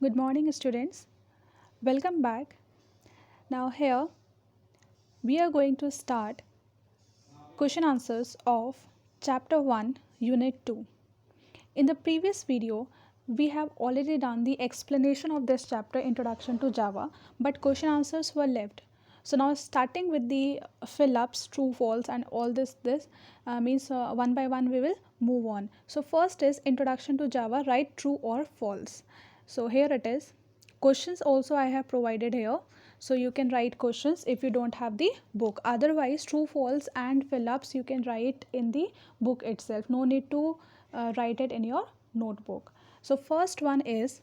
Good morning, students. Welcome back. Now, here we are going to start question answers of Chapter 1, Unit 2. In the previous video, we have already done the explanation of this chapter, Introduction to Java, but question answers were left. So now, starting with the fill ups, true, false, and all this means one by one we will move on. So first is Introduction to Java. Write true or false. So here it is. Questions also I have provided here, so you can write questions if you don't have the book. Otherwise, true, false, and fill ups you can write in the book itself. No need to write it in your notebook. So first one is,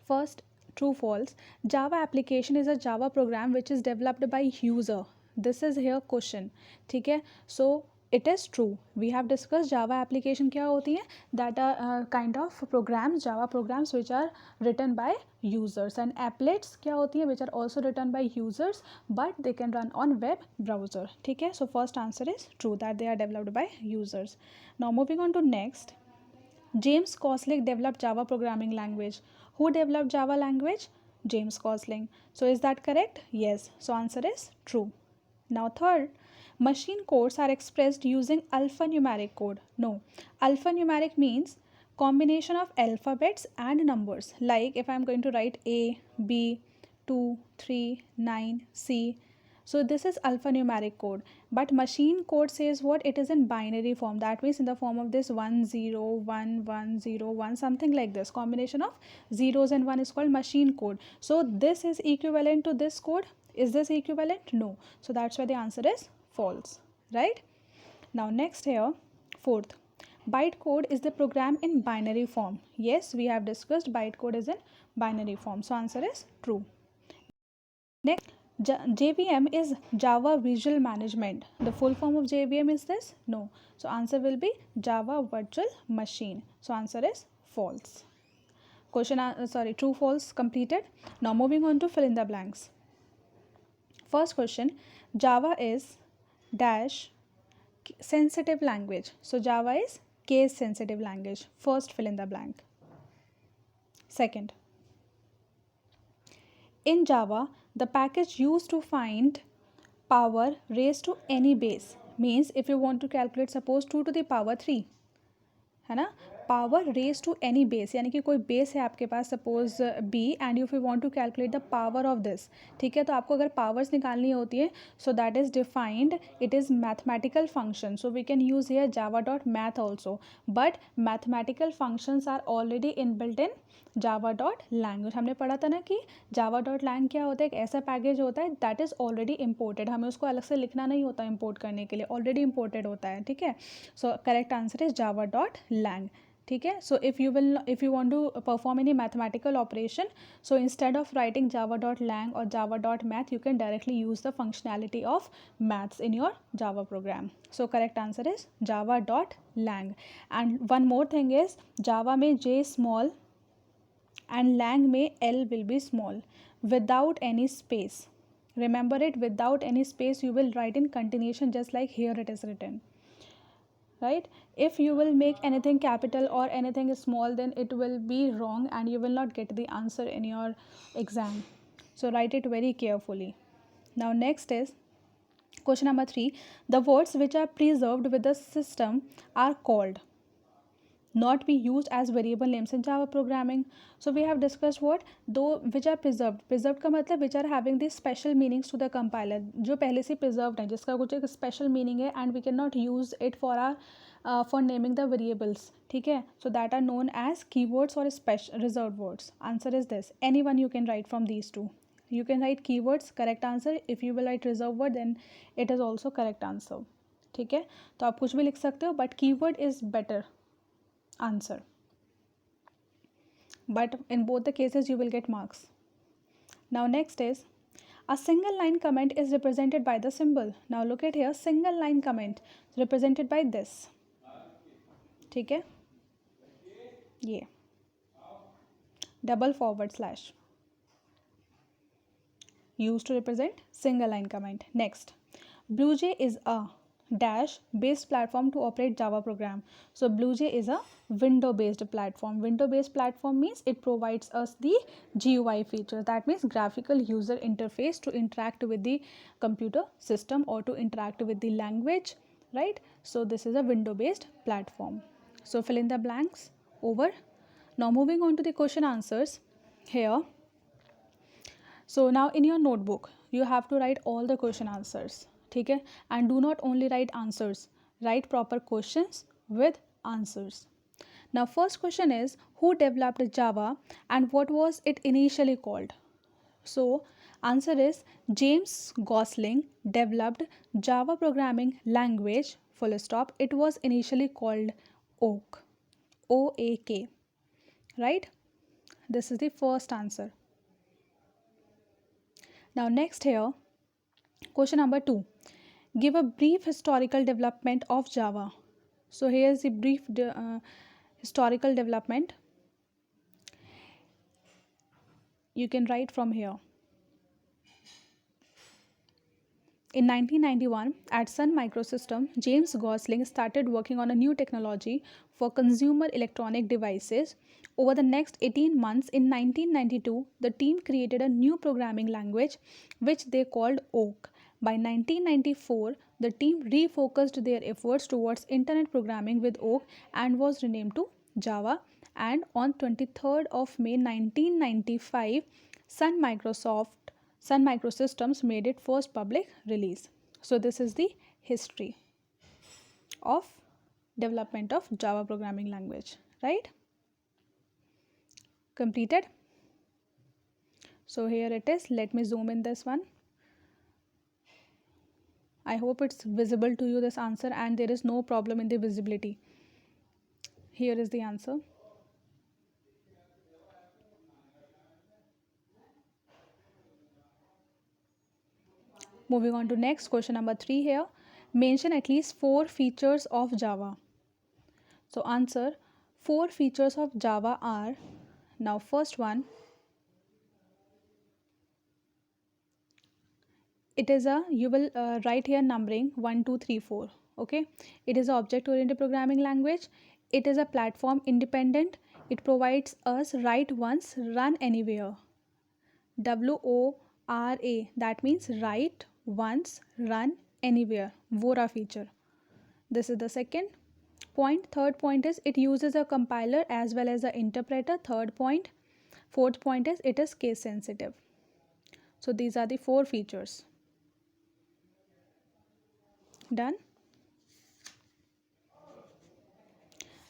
first, true, false. Java application is a Java program which is developed by user. This is here question. ठीक है. So it is true. We have discussed Java application क्या होती है, that are kind of programs, Java programs which are written by users, and applets क्या होती है, which are also written by users but they can run on web browser. ठीक है. So first answer is true, that they are developed by users. Now moving on to next. James Gosling developed Java programming language. Who developed Java language? James Gosling. So is that correct? Yes. So answer is true. Now third, machine codes are expressed using alphanumeric code. No. Alphanumeric means combination of alphabets and numbers. Like if I am going to write A, B, 2, 3, 9, C. So this is alphanumeric code, but machine code says what? It is in binary form. That means in the form of this 1 0 1 1 0 1, something like this. Combination of zeros and 1 is called machine code. So this is equivalent to this code. Is this equivalent? No. So that's why the answer is false, right? Now next here, fourth. Bytecode is the program in binary form. Yes, we have discussed bytecode is in binary form. So answer is true. Next, JVM is Java Visual Management. The full form of JVM is this? No. So answer will be Java Virtual Machine. So answer is false. True, false completed. Now moving on to fill in the blanks. First question, Java is dash sensitive language. So Java is case sensitive language. First fill in the blank. Second, in Java, the package used to find power raised to any base means if you want to calculate suppose 2 to the power 3 है ना, power raise to any base, यानी कि कोई base है आपके पास suppose B and if you want to calculate the power of this. ठीक है. तो आपको अगर पावर्स निकालनी होती है so that is defined, it is mathematical function. So we can use here Java dot math also, but mathematical functions are already inbuilt in Java dot language. हमने पढ़ा था ना कि जावा डॉट लैंग क्या होता है, एक ऐसा पैकेज होता है दैट इज़ ऑलरेडी इम्पोर्टेड. हमें उसको अलग से लिखना नहीं होता इम्पोर्ट करने के लिए, ऑलरेडी इम्पोर्टेड होता है. ठीक है. So correct answer is Java dot lang. ठीक है. So if you want to perform any mathematical operation, so instead of writing Java dot lang और Java dot math, you can directly use the functionality of maths in your Java program. So correct answer is Java dot lang. And one more thing is, Java में J small and lang में l will be small without any space. Remember it, without any space you will write in continuation just like here it is written, right? If you will make anything capital or anything small, then it will be wrong and you will not get the answer in your exam. So write it very carefully. Now next is question number 3. The words which are preserved with the system are called not be used as variable names in Java programming. So we have discussed what, though which are preserved का मतलब which are having the special meanings to the compiler, जो पहले से preserved है, जिसका कुछ एक special meaning है and we cannot use it for our for naming the variables. ठीक है. So that are known as keywords or special reserved words. Answer is this. Anyone you can write from these two. You can write keywords, correct answer. If you will write reserved word, then it is also correct answer. ठीक है. तो आप कुछ भी लिख सकते हो, but keyword is better answer, but in both the cases you will get marks. Now next is, a single line comment is represented by the symbol. Now look at here, single line comment represented by this. ठीक है. ये double forward slash used to represent single line comment. Next, blue jay is a dash based platform to operate Java program. So BlueJ is a window based platform. Window based platform means it provides us the GUI features, that means graphical user interface to interact with the computer system or to interact with the language, right? So this is a window based platform. So fill in the blanks. Over. Now moving on to the question answers here. So now in your notebook you have to write all the question answers, okay? And do not only write answers, write proper questions with answers. Now first question is, who developed Java and what was it initially called? So answer is, James Gosling developed Java programming language, full stop. It was initially called Oak, OAK, right? This is the first answer. Now next here, question number 2. Give a brief historical development of Java. So here is the brief historical development. You can write from here. In 1991, at Sun Microsystem, James Gosling started working on a new technology for consumer electronic devices. Over the next 18 months, in 1992, the team created a new programming language which they called Oak. By 1994, the team refocused their efforts towards internet programming with Oak and was renamed to Java. And on 23rd of May 1995, Sun Microsystems made its first public release. So this is the history of development of Java programming language, right? Completed. So here it is. Let me zoom in this one. I hope it's visible to you, this answer, and there is no problem in the visibility. Here is the answer. Moving on to next, question number 3 here. Mention at least 4 features of Java. So answer, 4 features of Java are, now first one, it is a, you will write here numbering 1 2 3 4, okay? It is a object oriented programming language. It is a platform independent. It provides us write once, run anywhere. WORA, that means write once, run anywhere. WORA feature. This is the second point. Third point is, it uses a compiler as well as an interpreter. Third point. Fourth point is, it is case sensitive. So these are the 4 features. Done.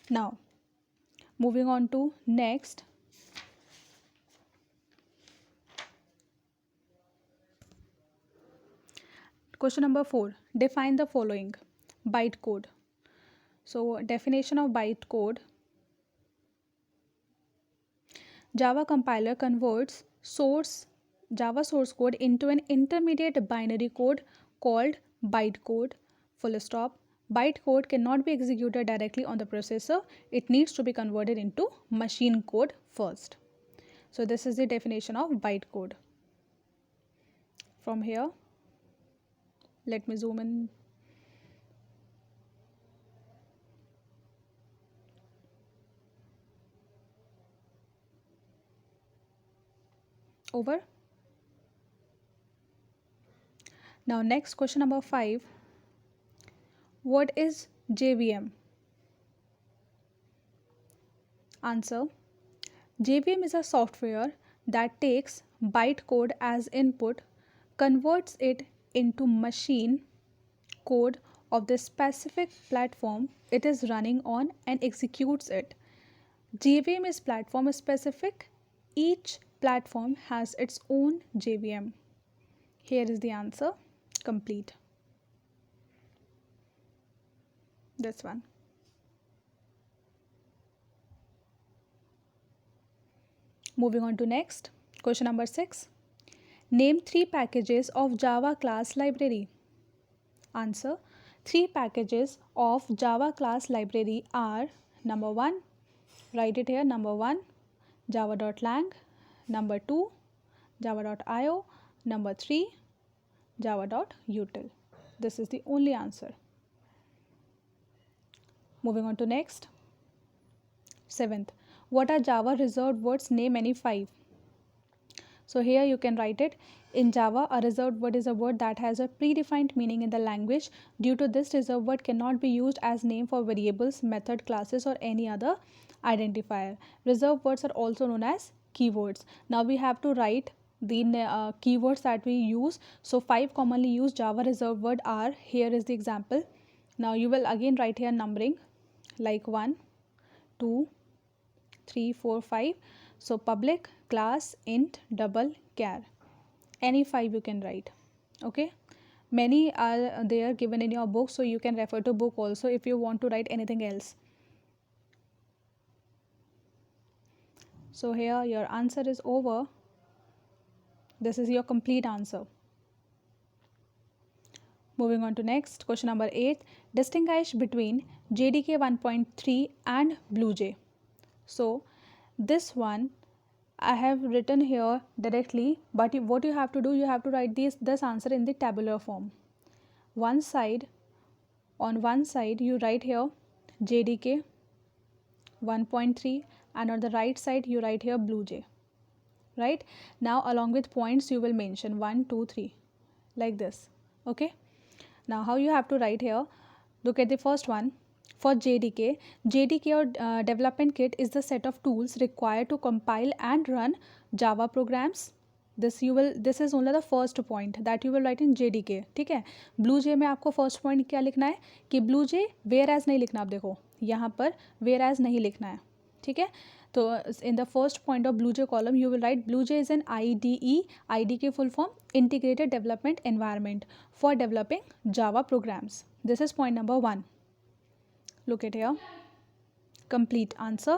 Now moving on to next. Question number 4. Define the following. Bytecode. So definition of bytecode. Java compiler converts Java source code into an intermediate binary code called bytecode, full stop. Bytecode cannot be executed directly on the processor. It needs to be converted into machine code first. So this is the definition of bytecode. From here, let me zoom in. Over. Now next, question number 5. What is JVM? Answer. JVM is a software that takes bytecode as input, converts it into machine code of the specific platform it is running on and executes it. JVM is platform specific. Each platform has its own JVM. Here is the answer. Complete. This one. Moving on to next. Question number 6. Name 3 packages of Java class library. Answer. 3 packages of Java class library are, number 1, write it here, number 1, java.lang, number 2, java.io, number 3, java.util. This is the only answer. Moving on to next. Seventh, what are Java reserved words? Name any 5. So here you can write it. In Java, a reserved word is a word that has a predefined meaning in the language. Due to this, reserved word cannot be used as name for variables, method, classes, or any other identifier. Reserved words are also known as keywords. Now we have to write the keywords that we use. So 5 commonly used Java reserved word are, here is the example. Now you will again write here numbering like 1, 2, 3, 4, 5. So public, class, int, double, char. Any 5 you can write. Okay. Many are there given in your book, so you can refer to book also if you want to write anything else. So here your answer is over. This is your complete answer. Moving on to next, question number 8. Distinguish between JDK 1.3 and BlueJ. So this one I have written here directly, but what you have to do, you have to write this answer in the tabular form. On one side you write here JDK 1.3 and on the right side you write here BlueJ. Right? Now along with points you will mention 1, 2, 3 like this. Okay. Now how you have to write here, look at the first one. For JDK, JDK or development kit is the set of tools required to compile and run Java programs. This is only the first point that you will write in JDK. ठीक है. BlueJ में आपको first point क्या लिखना है कि BlueJ whereas नहीं लिखना. आप देखो यहाँ पर whereas नहीं लिखना है. ठीक है. तो in the first point of BlueJ column you will write BlueJ is an IDE. IDE full form Integrated Development Environment for developing Java programs. This is point number 1. Look at here. Complete answer.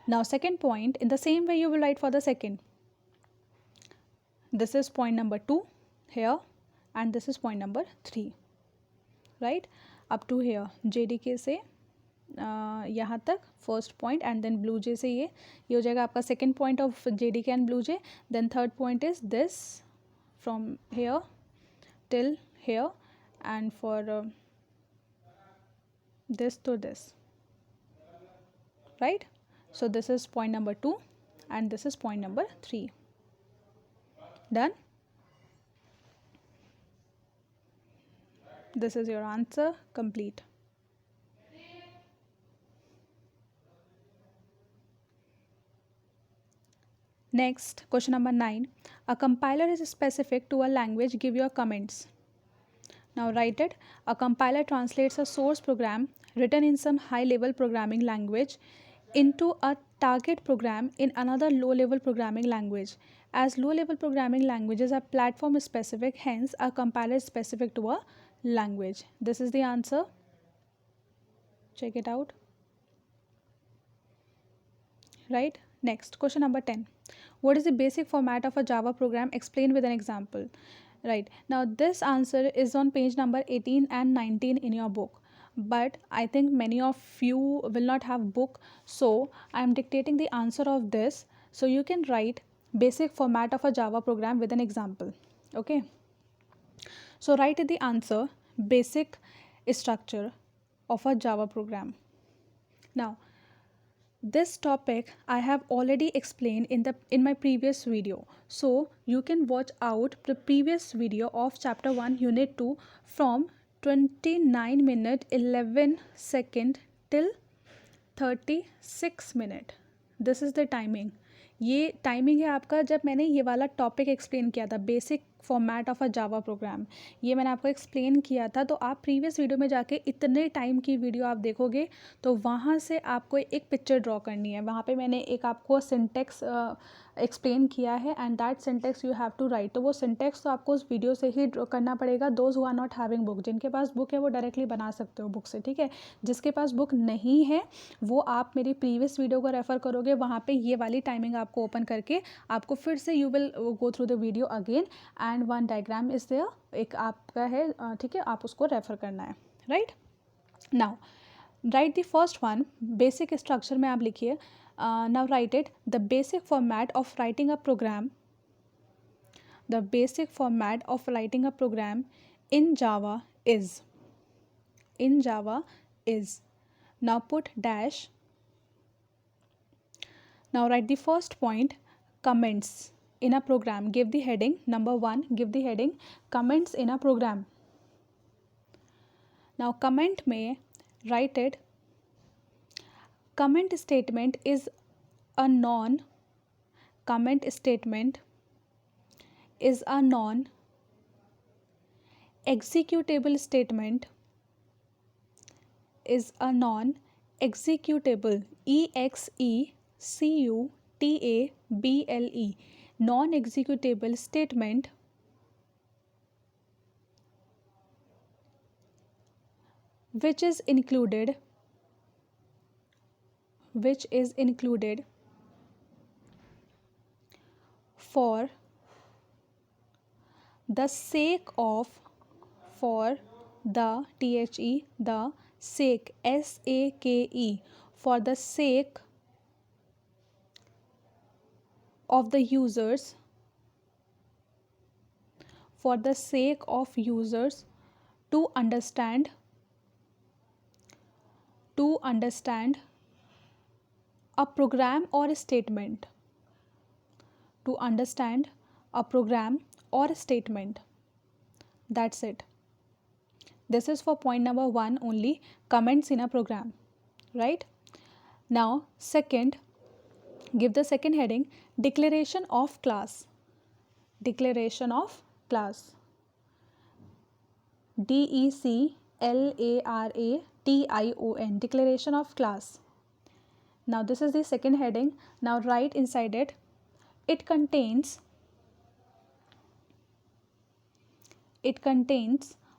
Now second point, in the same way you will write for the second. This is point number 2 here and this is point number 3. Right? Up to here JDK से यहाँ तक first point and then BlueJ से ये हो जाएगा आपका second point of JDK and BlueJ. Then third point is this from here till here and for this to this. Right? So this is point number 2 and this is point number 3. Done? This is your answer. Complete. Next, question number 9. A compiler is specific to a language. Give your comments. Now write it. A compiler translates a source program written in some high-level programming language into a target program in another low-level programming language. As low-level programming languages are platform-specific, hence a compiler is specific to a language. This is the answer. Check it out. Right? Next, question number 10. What is the basic format of a Java program? Explain with an example. Right. Now this answer is on page number 18 and 19 in your book. But I think many of you will not have book. So I am dictating the answer of this. So you can write basic format of a Java program with an example. Okay. So write the answer basic structure of a Java program. Now this topic I have already explained in my previous video. So you can watch out the previous video of chapter 1 unit 2 from 29 minute 11 second till 36 minute. This is the timing. ये timing है आपका जब मैंने ये वाला topic explain किया था basic format of a Java program. ये मैंने आपको एक्सप्लेन किया था. तो आप प्रीवियस वीडियो में जाके इतने टाइम की वीडियो आप देखोगे तो वहाँ से आपको एक पिक्चर ड्रॉ करनी है. वहाँ पे मैंने एक आपको सिंटेक्स एक्सप्लेन किया है and that syntax you have to write. तो वो सिंटेक्स तो आपको उस वीडियो से ही करना पड़ेगा. Those who are not having book, जिनके पास बुक है वो डायरेक्टली बना सकते हो बुक से. ठीक है. जिसके पास बुक नहीं है वो आप मेरी प्रीवियस वीडियो को रेफ़र करोगे. वहाँ पे ये वाली टाइमिंग आपको ओपन करके आपको फिर से you will go through the video again and one diagram is there. एक आपका है. ठीक है. आप उसको रेफ़र करना है. Right. Now write the first one. Basic structure में आप लिखिए. Now write it. The basic format of writing a program. The basic format of writing a program in Java is. in Java is. Now put dash. Now write the first point, comments in a program. Give the heading, number 1, give the heading comments in a program. Now comment में write it, comment statement is a non comment statement is a non executable statement is a non executable executable non executable statement which is included for the sake of, for the the sake sake for the sake of the users, for the sake of users to understand a program or a statement, to understand a program or a statement. That's it. This is for point number 1 only, comments in a program, right? Now second, give the second heading, declaration of class. Declaration of class. DECLARATION, declaration of class. Now this is the second heading. Now write inside it, it contains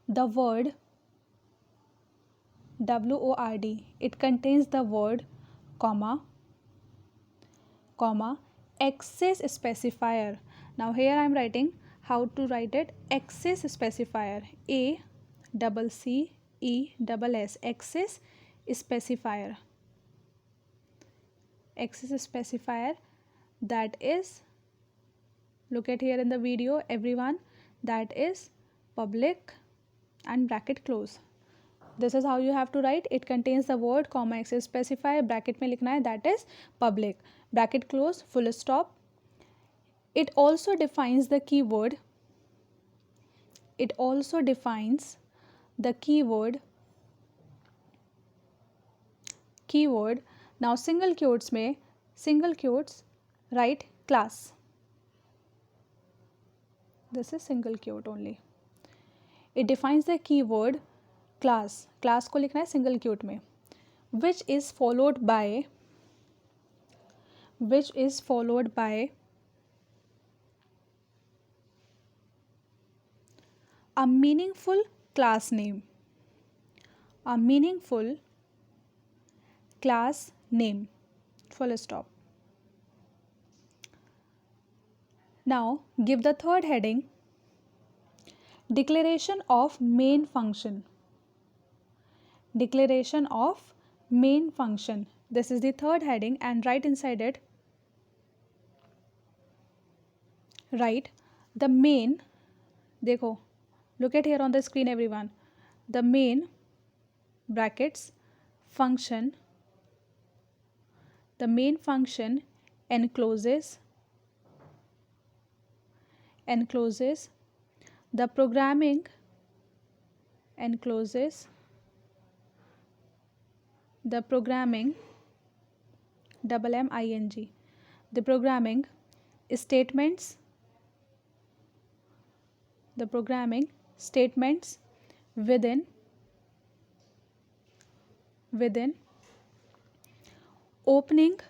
the word word, it contains the word comma access specifier. Now here I am writing how to write it, access specifier, ACCESS, access specifier. Access specifier, that is, look at here in the video everyone, that is public and bracket close. This is how you have to write, it contains the word comma access specifier, bracket में लिखना है, that is public, bracket close, full stop. It also defines the keyword, keyword. Now single quotes में, single quotes, write class. This is single quote only. It defines the keyword class, class को लिखना है single quote में, which is followed by a meaningful class name, full stop. Now give the third heading, declaration of main function. Declaration of main function. This is the third heading, and write inside it, write the main, देखो, look at here on the screen everyone, the main brackets function, the main function encloses the programming, MMING, the programming statements, within opening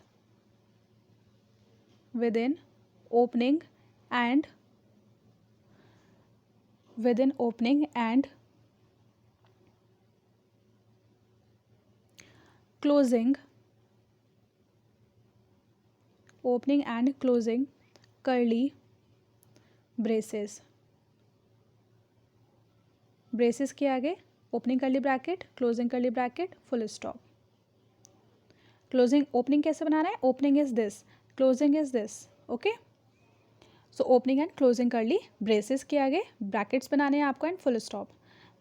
and closing, curly braces. Braces के आगे opening curly bracket, closing curly bracket, full stop. Closing, opening कैसे बनाना है, opening is this, closing is this, okay. So opening and closing curly braces के आगे brackets बनाने हैं आपको and full stop.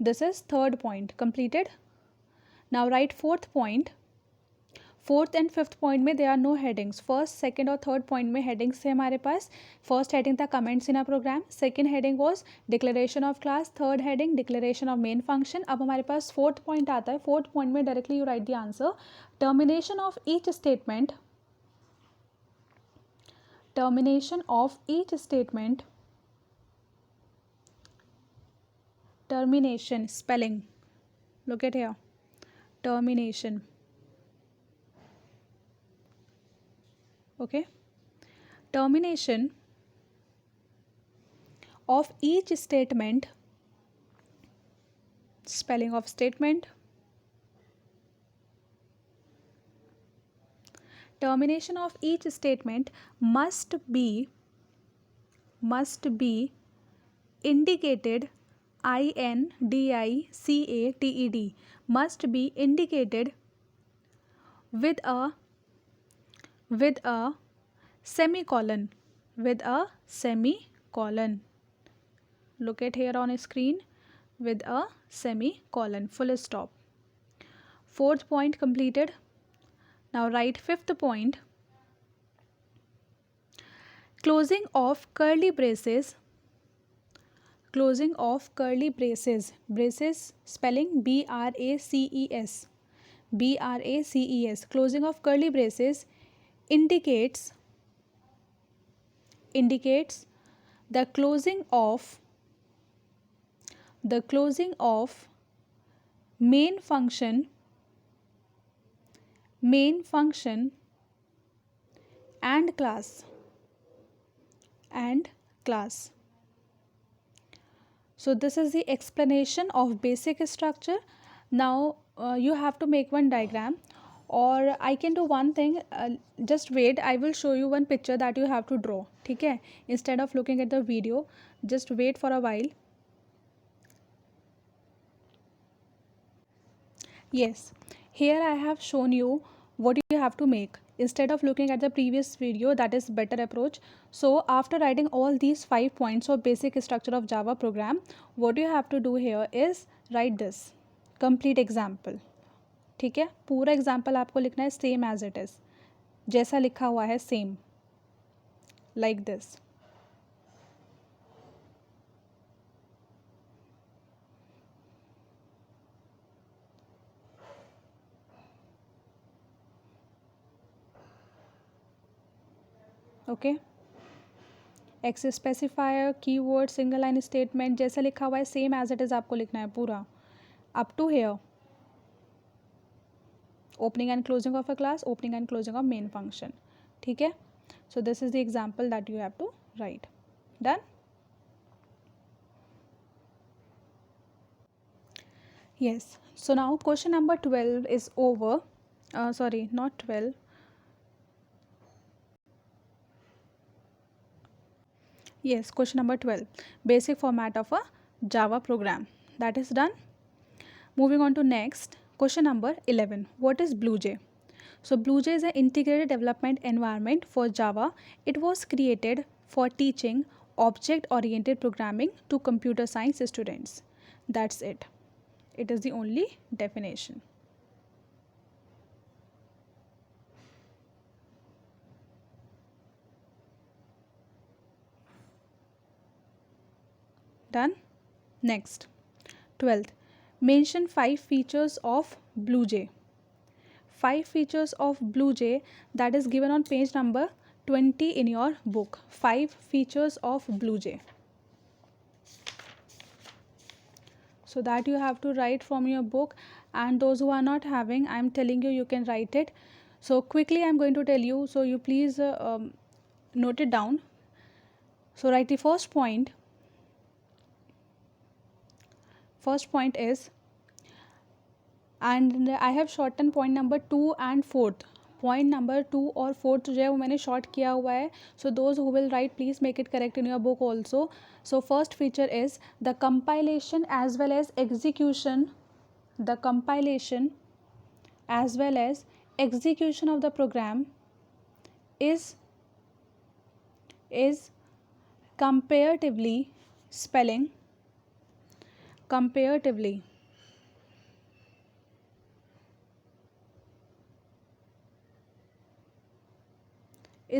This is third point completed. Now write fourth point. Fourth and fifth point में they are no headings. First, second और third point में headings थे हमारे पास. फर्स्ट हेडिंग था comments in a program, second heading was declaration of class, third heading declaration of main function. अब हमारे पास fourth point आता है. फोर्थ पॉइंट में directly you write the answer. Termination of each statement, termination of each statement, termination spelling, look at here, termination, okay, termination of each statement, spelling of statement, termination of each statement must be indicated, indicated, must be indicated with a semicolon, with a semicolon. Look at here on screen, with a semicolon, full stop. Fourth point completed. Now write fifth point. Closing of curly braces, closing of curly braces, braces spelling BRACES, BRACES, closing of curly braces indicates the closing of main function and class. So this is the explanation of basic structure. Now you have to make one diagram, or I can do one thing, just wait, I will show you one picture that you have to draw. ठीक है, instead of looking at the video, just wait for a while. Yes, here I have shown you what you have to make. Instead of looking at the previous video, that is better approach. So after writing all these 5 points of basic structure of Java program, what you have to do here is write this complete example. ठीक है, पूरा example आपको लिखना है same as it is, जैसा लिखा हुआ है same, like this. Okay, x specifier, keyword, single line statement, जैसा लिखा हुआ है सेम एज इट इज़ आपको लिखना है पूरा up to here. Opening and closing of a class, opening and closing of main function. ठीक है, so this is the example that you have to write. Done. Yes, so now question number 12 is over. Sorry, not 12. Yes, question number 12, basic format of a Java program, that is done. Moving on to next, question number 11, what is BlueJ? So BlueJ is an integrated development environment for Java. It was created for teaching object oriented programming to computer science students. That's it. It is the only definition. Done. Next, 12th, mention 5 features of BlueJ. 5 features of BlueJ, that is given on page number 20 in your book. 5 features of BlueJ. So that you have to write from your book, and those who are not having, I am telling you, you can write it. So quickly I am going to tell you, so you please note it down. So write the first point. First point is, and I have shortened point number 2 and 4th. Point number 2 और 4th जो है वो मैंने short किया हुआ है. So those who will write, please make it correct in your book also. So first feature is the compilation as well as execution. The compilation as well as execution of the program is comparatively, spelling comparatively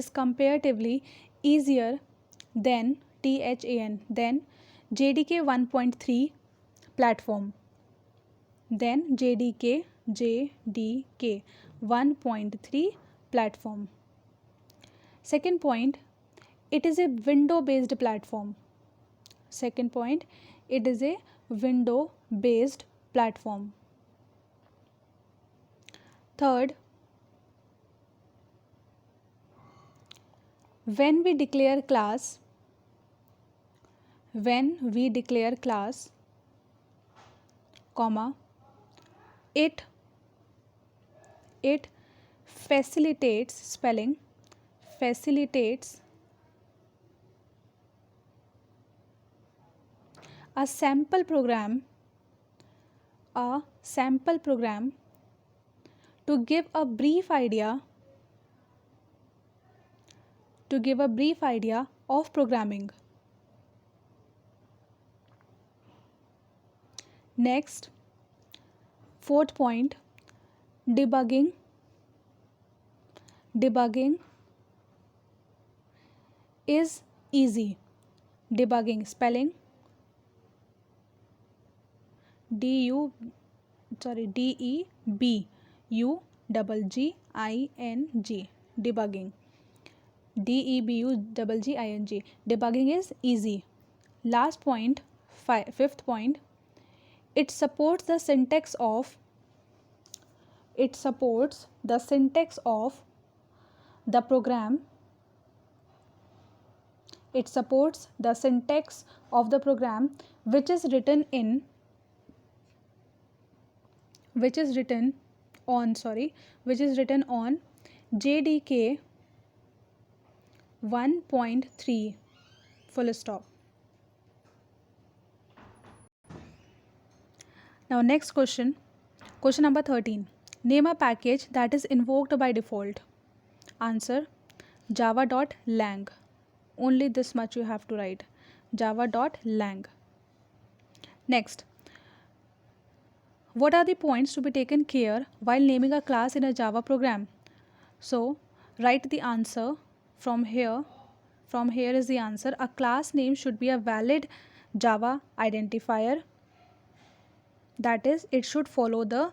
is comparatively easier than than JDK 1.3 platform. Then JDK 1.3 platform. Second point, it is a window based platform. Second point, it is a window based platform. Third, when we declare class, comma, it facilitates a sample program to give a brief idea of programming. Next, fourth point, debugging is easy. Debugging spelling DEBUGGING. Debugging. DEBUGGING. Debugging is easy. Last point, fifth point, it supports the syntax of the program. It supports the syntax of the program which is written on JDK 1.3 full stop. Now next question number 13. Name a package that is invoked by default. Answer, java.lang. Only this much you have to write, java.lang. Next, what are the points to be taken care while naming a class in a Java program? So write the answer from here. From here is the answer. A class name should be a valid Java identifier. That is, it should follow the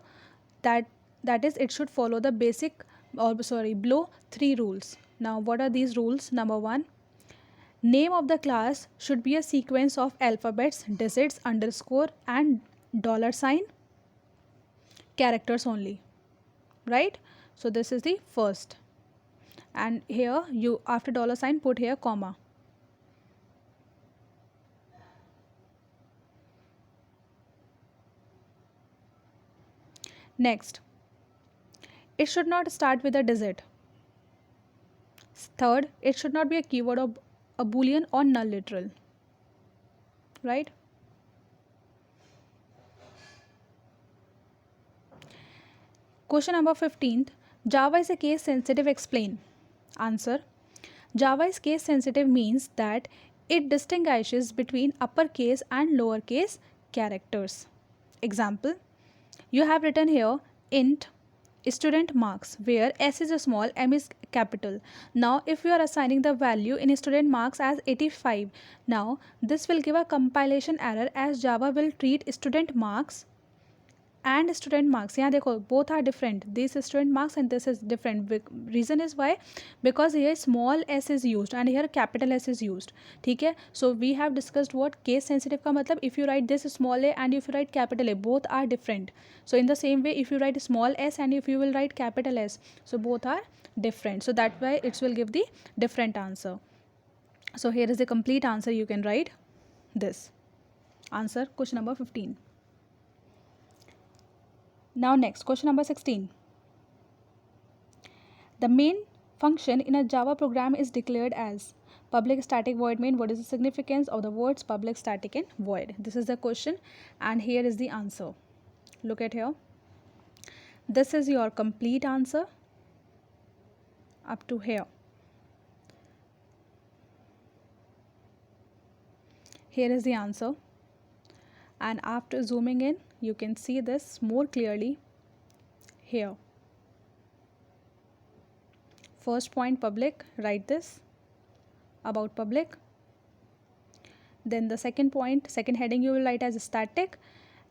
basic below 3 rules. Now what are these rules? Number 1, name of the class should be a sequence of alphabets, digits, underscore and $sign characters only, right? So this is the first, and here you after $sign put here comma. Next, it should not start with a digit. Third, it should not be a keyword or a boolean or null literal, right? Question number 15th, Java is a case sensitive. Explain. Answer, Java is case sensitive means that it distinguishes between uppercase and lowercase characters. Example, you have written here int student marks where s is a small, m is capital. Now if you are assigning the value in student marks as 85, now this will give a compilation error as Java will treat student marks and student marks, यहाँ देखो both are different. This is student marks and this is different. Reason is why, because here small s is used and here capital S is used. ठीक है, so we have discussed what case sensitive का मतलब, if you write this small a and if you write capital A, both are different. So in the same way, if you write small s and if you will write capital S, so both are different. So that way it will give the different answer. So here is the complete answer. You can write this answer, question number 15. Now next, question number 16. The main function in a Java program is declared as public static void main. What is the significance of the words public static and void? This is the question and here is the answer. Look at here. This is your complete answer up to here. Here is the answer, and after zooming in you can see this more clearly here. First point public, write this about public. Then the second point, second heading you will write as static,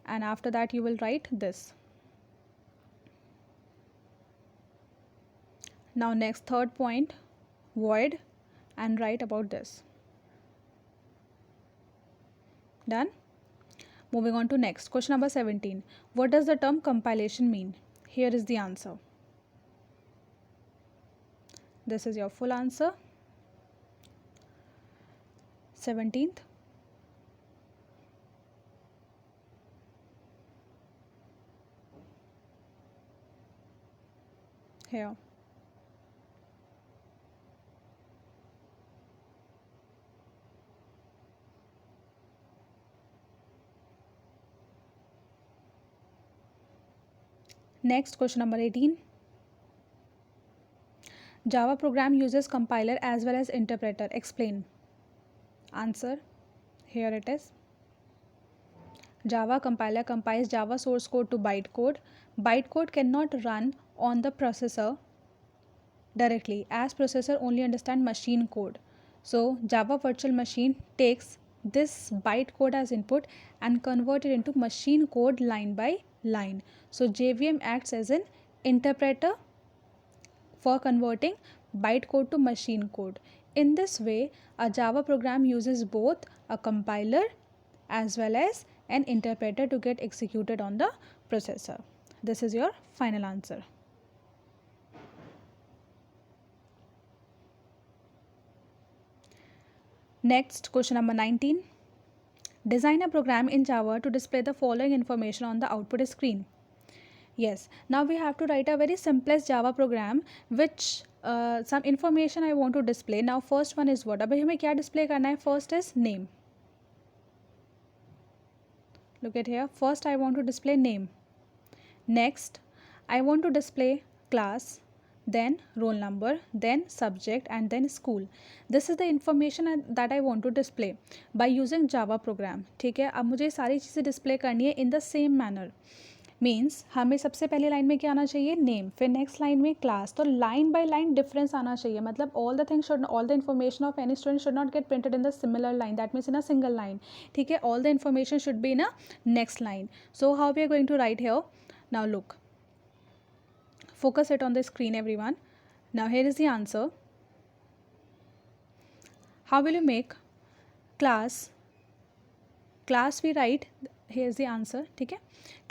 and after that you will write this. Now next third point, void, and write about this. Done. Moving on to next question number 17. What does the term compilation mean? Here is the answer. This is your full answer. 17th. Here. Next, question number 18. Java program uses compiler as well as interpreter. Explain. Answer. Here it is. Java compiler compiles Java source code to bytecode. Bytecode cannot run on the processor directly, as processor only understand machine code. So Java virtual machine takes this bytecode as input and convert it into machine code line by line. So JVM acts as an interpreter for converting bytecode to machine code. In this way, a Java program uses both a compiler as well as an interpreter to get executed on the processor. This is your final answer. Next, question number 19. Design a program in Java to display the following information on the output screen. Yes, now we have to write a very simplest Java program which some information I want to display. Now first one is what? अभी हमें क्या display करना है? First is name. Look at here. First I want to display name. Next I want to display class, then roll number, then subject, and then school. This is the information that I want to display by using Java program. ठीक है, अब मुझे सारी चीज़ें display करनी है in the same manner. Means हमें सबसे पहले लाइन में क्या आना चाहिए? नेम. फिर नेक्स्ट लाइन में क्लास. तो लाइन बाय लाइन डिफरेंस आना चाहिए. मतलब all the things should, all the information of any student should not get printed in the similar line. That means in a single line. ठीक है, all the information should be in a next line. So how we are going to write here? Now look, focus it on the screen everyone. Now here is the answer. How will you make class we write, here's the answer. ठीक है,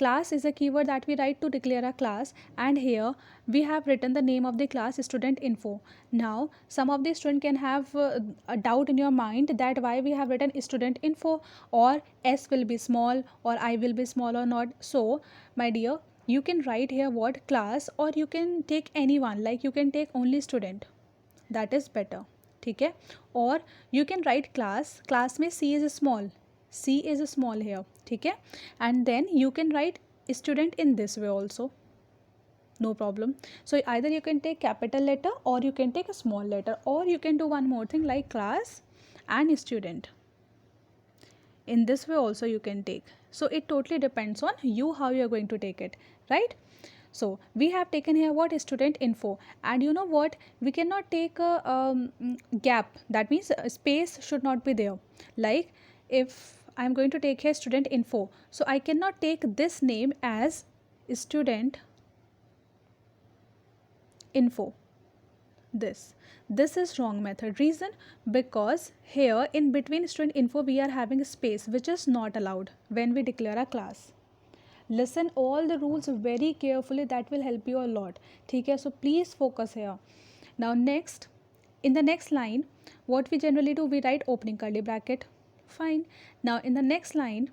class is a keyword that we write to declare a class, and here we have written the name of the class student info. Now some of the student can have a doubt in your mind that why we have written student info, or s will be small or I will be small or not. So my dear, you can write here what? Class, or you can take anyone, like you can take only student, that is better. ठीक है, or you can write class में c is small, c is small here. ठीक है, and then you can write student in this way also, no problem. So either you can take capital letter or you can take a small letter, or you can do one more thing like class and student. In this way also you can take. So it totally depends on you how you are going to take it, right? So we have taken here what? Student info. And you know what, we cannot take a gap. That means a space should not be there. Like if I am going to take here student info, so I cannot take this name as student info. This is wrong method. Reason? Because here in between student info we are having a space which is not allowed when we declare a class. Listen all the rules very carefully, that will help you a lot. ठीक है, so please focus here. Now next, in the next line what we generally do, we write opening curly bracket. Fine. Now in the next line,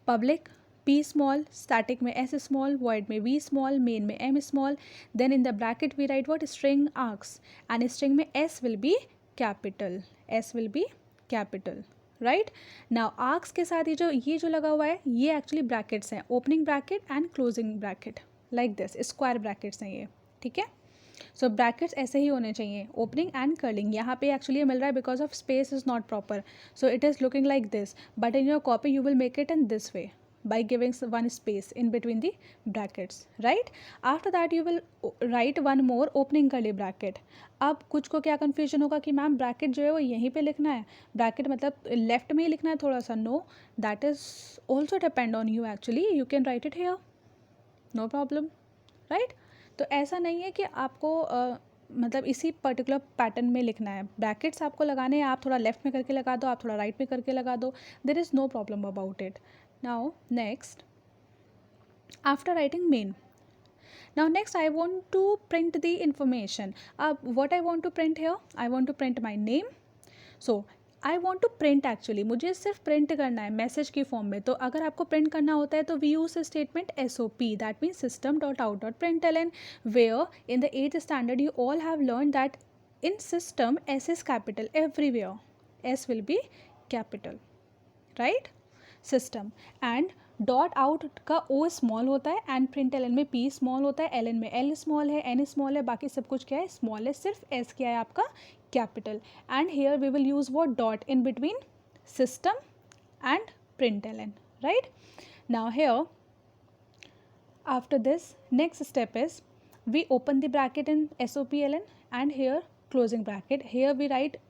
public p small, static में s small, void में v small, main में m small. Then in the bracket we write what? String args, and string में s will be capital, s will be capital. Right. Now arcs के साथ ये जो लगा हुआ है ये एक्चुअली ब्रैकेट्स हैं, opening bracket and closing bracket, like this square brackets हैं ये. ठीक है, सो ब्रैकेट्स ऐसे ही होने चाहिए, ओपनिंग एंड कर्लिंग. यहाँ पे एक्चुअली मिल रहा है because of space is not proper, so it is looking like this, but in your copy you will make it in this way. by giving one space in between the brackets, right? After that you will write one more opening curly bracket. अब कुछ को क्या confusion होगा कि ma'am bracket जो है वो यहीं पे लिखना है, ब्रैकेट मतलब लेफ्ट में ही लिखना है थोड़ा सा. No, that is also depend on you. Actually you can write it here, no problem, right? तो ऐसा नहीं है कि आपको मतलब इसी पर्टिकुलर पैटर्न में लिखना है. ब्रैकेट्स आपको लगाने हैं, आप थोड़ा लेफ्ट में करके लगा दो, आप थोड़ा राइट में करके लगा दो, there is no problem about it. Now next, after writing main, now next I want to print the information. What I want to print here, I want to print my name. So I want to print, actually मुझे सिर्फ print करना है message की form में. तो अगर आपको print करना होता है तो we use statement SOP, that means system dot out dot println, where in the 8th standard you all have learn that in system S is capital everywhere, S will be capital, right? System and dot out का O small होता है and println में P small होता है, ln में L small है, N small है, बाकी सब कुछ क्या है, स्मॉल है, सिर्फ S क्या है आपका, capital. And here we will use what, dot in between system and println, right? Now here after this next step is we open the bracket in SOPLN and here closing bracket, here we write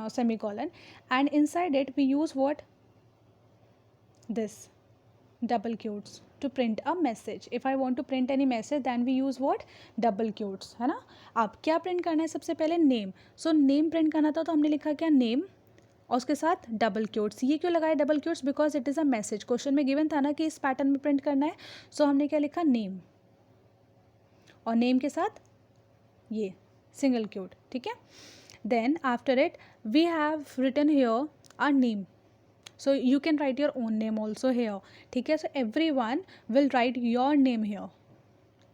semicolon and inside it we use what, this double quotes to print a message. If I want to print any message then we use what, double quotes, है ना? अब क्या print करना है, सबसे पहले name. So name print करना था तो हमने लिखा क्या, नेम और उसके साथ डबल क्योट्स. ये क्यों लगाए double quotes, because it is a message. Question में गिवन था ना कि इस पैटर्न में प्रिंट करना है, सो हमने क्या लिखा, नेम, और नेम के साथ ये सिंगल क्योट, ठीक है? Then after it we have written here our name. So you can write your own name also here, ठीक है? So everyone will write your name here,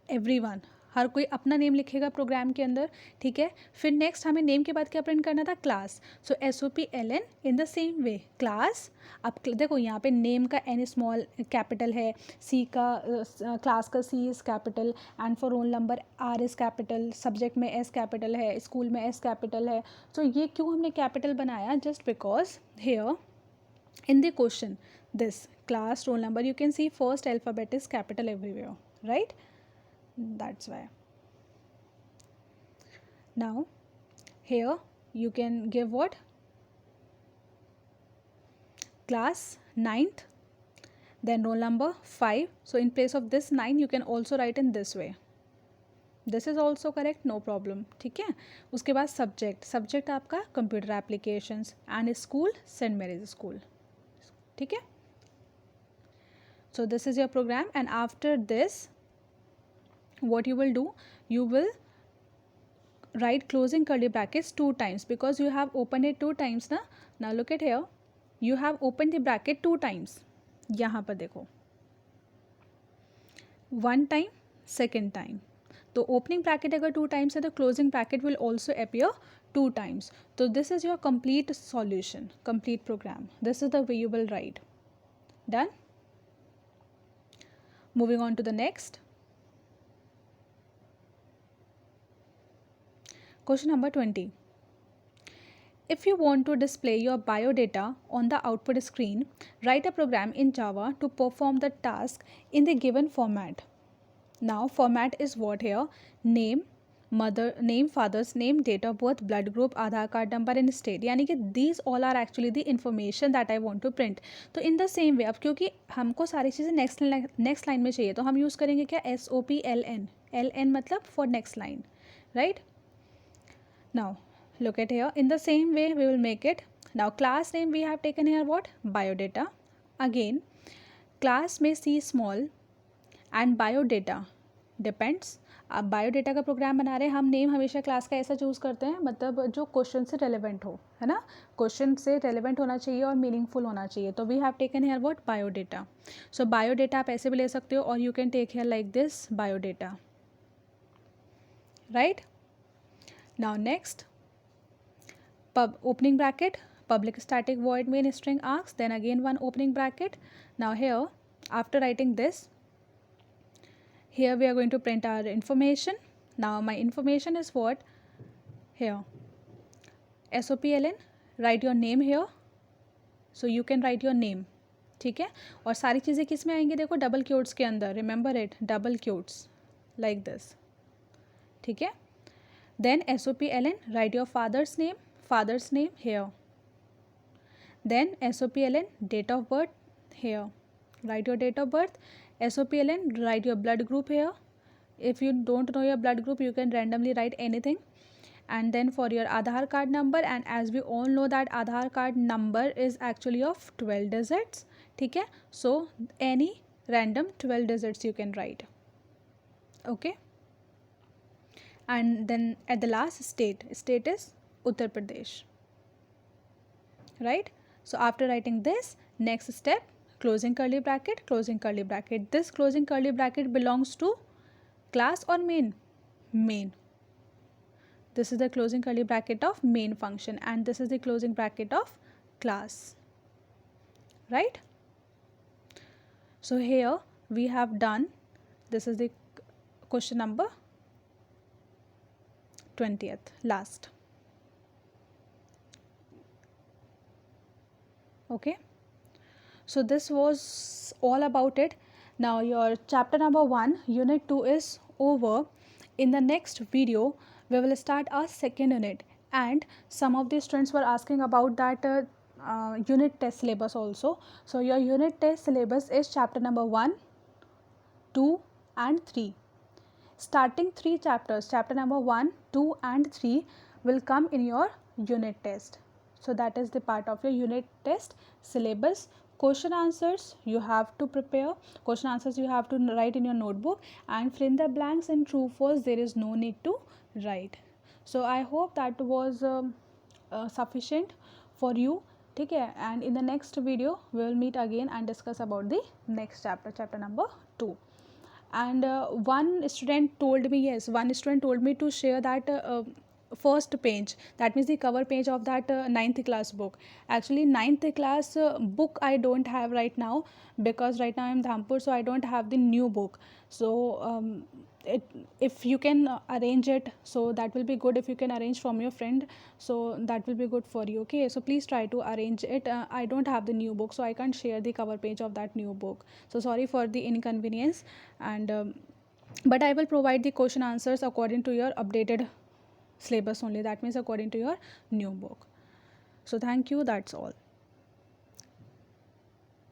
everyone, हर कोई अपना नेम लिखेगा प्रोग्राम के अंदर, ठीक है? फिर नेक्स्ट हमें नेम के बाद क्या प्रिंट करना था, class. So SOPLN in the same way class. अब देखो यहाँ पे नेम का N स्मॉल कैपिटल है, C का क्लास का C is capital and for roll number R is capital, subject में S कैपिटल है, स्कूल में S कैपिटल है. सो ये क्यों हमने कैपिटल बनाया, just because here in the question this class roll number you can see first alphabet is capital everywhere, right? That's why. Now here you can give what, class 9th, then roll number 5. So in place of this 9 you can also write in this way, this is also correct, no problem, ठीक है? उसके बाद subject, subject आपका computer applications and school Saint Mary's school, ठीक है? So this is your program and after this what you will do, you will write closing curly brackets 2 times because you have opened it 2 times ना. Now look at here, you have opened the bracket 2 times. यहाँ पर देखो, 1 time, second time. तो opening bracket अगर 2 times है तो closing bracket will also appear 2 times. तो this is your complete solution, complete program. This is the way you will write. Done. Moving on to the next question number 20. If you want to display your biodata on the output screen, write a program in Java to perform the task in the given format. Now format is what here, name, mother name, father's name, date of birth, blood group, Aadhaar card number and state. यानी कि these all are actually the information that I want to print. तो in the same way, अब क्योंकि हमको सारी चीज़ें next line में चाहिए तो हम यूज़ करेंगे क्या, SOPLN. LN मतलब for next line, right? Now look at here, in the same way we will make it. Now class name we have taken here what, biodata. Again class में C small and biodata depends. अब biodata का programme बना रहे हैं हम, name हमेशा class का ऐसा चूज़ करते हैं मतलब जो क्वेश्चन से रेलेवेंट हो, है ना? क्वेश्चन से रेलेवेंट होना चाहिए और मीनिंगफुल होना चाहिए. तो we have taken here what, biodata. So biodata आप ऐसे भी ले सकते हो और you can take here like this, biodata, right? Now next, pub opening bracket, public static void main string args, then again one opening bracket. Now here after writing this, here we are going to print our information. Now my information is what, here SOPLN, write your name here. So you can write your name, ठीक है, और सारी चीज़ें किस में आएंगी, देखो double quotes के अंदर, remember it, double quotes like this, ठीक है. Then SOPLN, write your father's name here. Then SOPLN, date of birth here, write your date of birth. SOPLN, write your blood group here. If you don't know your blood group, you can randomly write anything. And then for your Aadhaar card number, and as we all know that Aadhaar card number is actually of 12 digits, ठीक है, so any random 12 digits you can write, okay. And then at the last, state is Uttar Pradesh, right. So after writing this, next step, closing curly bracket, closing curly bracket. This closing curly bracket belongs to class or main? Main. This is the closing curly bracket of main function, and this is the closing bracket of class, right. So here we have done, this is the question number 20th, last, okay. So this was all about it. Now your chapter number 1 unit 2 is over. In the next video we will start our second unit, and some of the students were asking about that unit test syllabus also. So your unit test syllabus is chapter number 1, 2 and 3. Starting 3 chapters, chapter number 1, 2 and 3 will come in your unit test. So that is the part of your unit test syllabus. Question answers you have to prepare, question answers you have to write in your notebook, and fill in the blanks in true false, there is no need to write. So I hope that was sufficient for you, ठीक है. And in the next video we will meet again and discuss about the next chapter, chapter number 2. And one student told me to share that first page, that means the cover page of that 9th class book. Actually 9th class book I don't have right now, because right now I am Dhampur, so I don't have the new book. So if you can arrange it, so that will be good. If you can arrange from your friend, so that will be good for you, okay. So please try to arrange it. I don't have the new book, so I can't share the cover page of that new book, so sorry for the inconvenience. And but I will provide the question answers according to your updated syllabus only, that means according to your new book. So thank you, that's all.